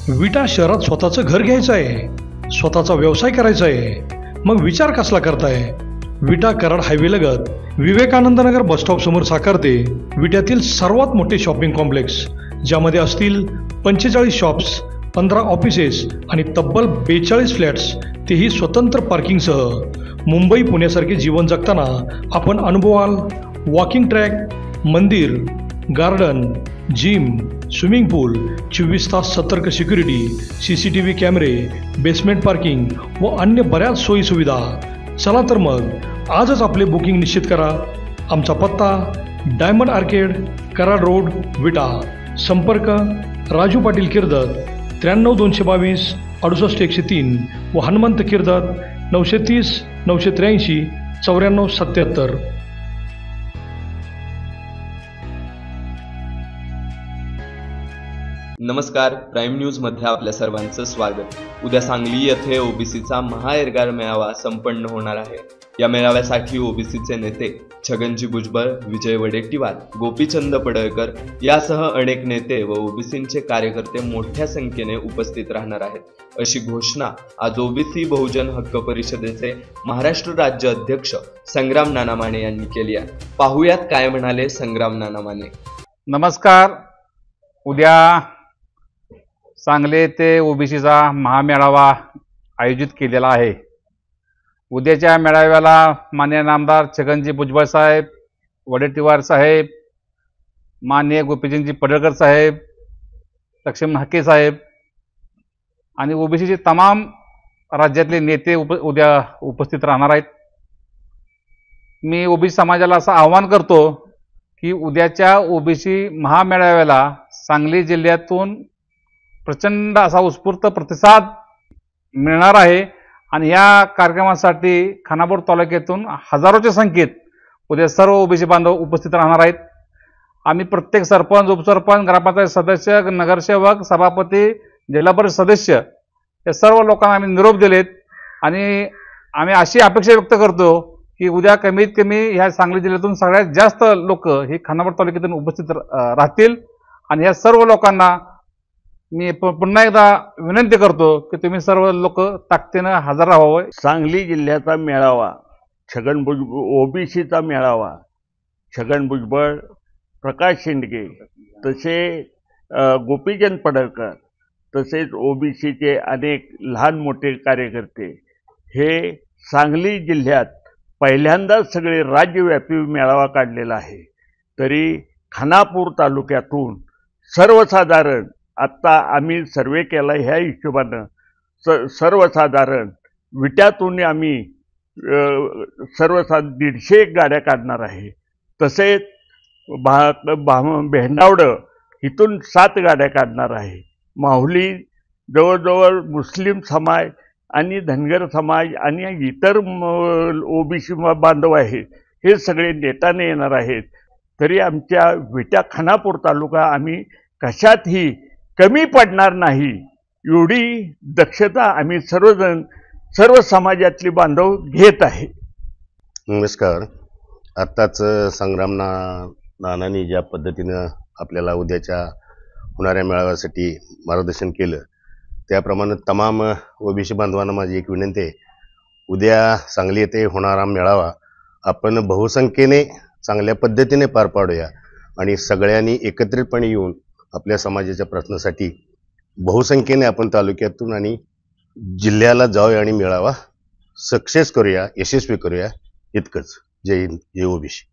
विटा शहरात स्वतःचं घर घ्यायचं आहे, स्वतःचा व्यवसाय करायचा आहे, मग विचार कसला करताय? विटा कराड हायवे लगत विवेकानंद नगर बसस्टॉप समोर साकारते विट्यातील सर्वात मोठे शॉपिंग कॉम्प्लेक्स, ज्यामध्ये असतील 45 शॉप्स, 15 ऑफिसेस आणि तब्बल 42 फ्लॅट्स, तेही स्वतंत्र पार्किंगसह. मुंबई पुण्यासारखे जीवन जगताना आपण अनुभवाल वॉकिंग ट्रॅक, मंदिर, गार्डन, जिम, स्विमिंग पूल, 24 तास सतर्क सिक्युरिटी, CCTV कॅमेरे, बेसमेंट पार्किंग व अन्य बऱ्याच सोयीसुविधा. चला तर मग आजच आपले बुकिंग निश्चित करा. आमचा पत्ता डायमंड आर्केड, कराड रोड, विटा. संपर्क राजू पाटील किर्दत 93 222 68 103 व हनुमंत किर्दत 930 983 94 77. नमस्कार, प्राईम न्यूज मध्ये आपल्या सर्वांचं स्वागत. उद्या सांगली येथे ओबीसीचा महाएल्गार मेळावा संपन्न होणार आहे. या मेळाव्यासाठी ओबीसीचे नेते छगनजी भुजबळ, विजय वडेट्टीवार, गोपीचंद पडळकर यासह अनेक नेते व ओबीसींचे कार्यकर्ते मोठ्या संख्येने उपस्थित राहणार आहेत, अशी घोषणा आज ओबीसी बहुजन हक्क परिषदेचे महाराष्ट्र राज्य अध्यक्ष संग्राम नाना माने यांनी केली आहे. पाहुयात काय म्हणाले संग्राम नाना माने. नमस्कार. उद्या सांगली येथे ओबीसीचा महामेळावा आयोजित केलेला आहे. उद्याच्या मेळाव्याला माननीय नामदार छगनजी भुजबळ साहेब, वडेट्टीवार साहेब, माननीय गोपीचंदजी पडळकर साहेब, लक्ष्मण हाके साहेब आणि ओबीसीचे तमाम राज्यातले नेते उद्या उपस्थित राहणार आहेत. मी ओबीसी समाजाला असं आवाहन करतो की उद्याच्या ओबीसी महामेळाव्याला सांगली जिल्ह्यातून प्रचंड असा उत्स्फूर्त प्रतिसाद मिळणार आहे आणि या कार्यक्रमासाठी खानापूर तालुक्यातून हजारोच्या संख्येत उद्या सर्व ओबीसी बांधव उपस्थित राहणार आहेत. आम्ही प्रत्येक सरपंच, उपसरपंच, ग्रामपंचायत सदस्य, नगरसेवक, सभापती, जिल्हा परिषद सदस्य या सर्व लोकांना आम्ही निरोप दिलेत आणि आम्ही अशी अपेक्षा व्यक्त करतो की उद्या कमीत कमी ह्या सांगली जिल्ह्यातून सगळ्यात जास्त लोक हे खानापूर तालुक्यातून उपस्थित राहतील आणि या सर्व लोकांना मी पुन्हा एकदा विनंती करतो की तुम्ही सर्व लोक ताकदीनं हजर राहावं. सांगली जिल्ह्याचा मेळावा, ओबीसीचा मेळावा, छगन भुजबळ, प्रकाश शेंडगे, तसे गोपीचंद पडळकर, तसेच ओबीसीचे अनेक लहान मोठे कार्यकर्ते हे सांगली जिल्ह्यात पहिल्यांदाच सगळे राज्यव्यापी मेळावा काढलेला आहे. तरी खानापूर तालुक्यातून सर्वसाधारण आत्ता आम्ही सर्वे केला ह्या हिशोबानं सर्वसाधारण विट्यातून आम्ही 150 गाड्या काढणार आहे. तसेच भेंडावडं इथून 7 गाड्या काढणार आहे. माहुली जवळजवळ मुस्लिम समाज आणि धनगर समाज आणि इतर ओबीसी बांधव आहेत, हे सगळे नेत्याने येणार आहेत. तरी आमच्या विट्या खानापूर तालुका आम्ही कशातही कमी पडणार नाही एवढी दक्षता आम्ही सर्वजण, सर्व समाजातली बांधव घेत आहे. नमस्कार. आत्ताच संग्राम नानांनी ज्या पद्धतीनं आपल्याला उद्याच्या होणाऱ्या मेळाव्यासाठी मार्गदर्शन केलं, त्याप्रमाणे तमाम ओबीसी बांधवांना माझी एक विनंती आहे, उद्या सांगली येथे होणारा मेळावा आपण बहुसंख्येने चांगल्या पद्धतीने पार पाडूया आणि सगळ्यांनी एकत्रितपणे येऊन आपल्या समाजाच्या प्रश्नासाठी बहुसंख्येने आपण तालुक्यातून आणि जिल्ह्याला जाऊया आणि मेळावा सक्सेस करूया, यशस्वी करूया. इतकंच. जय हिंद, जय ओबीसी.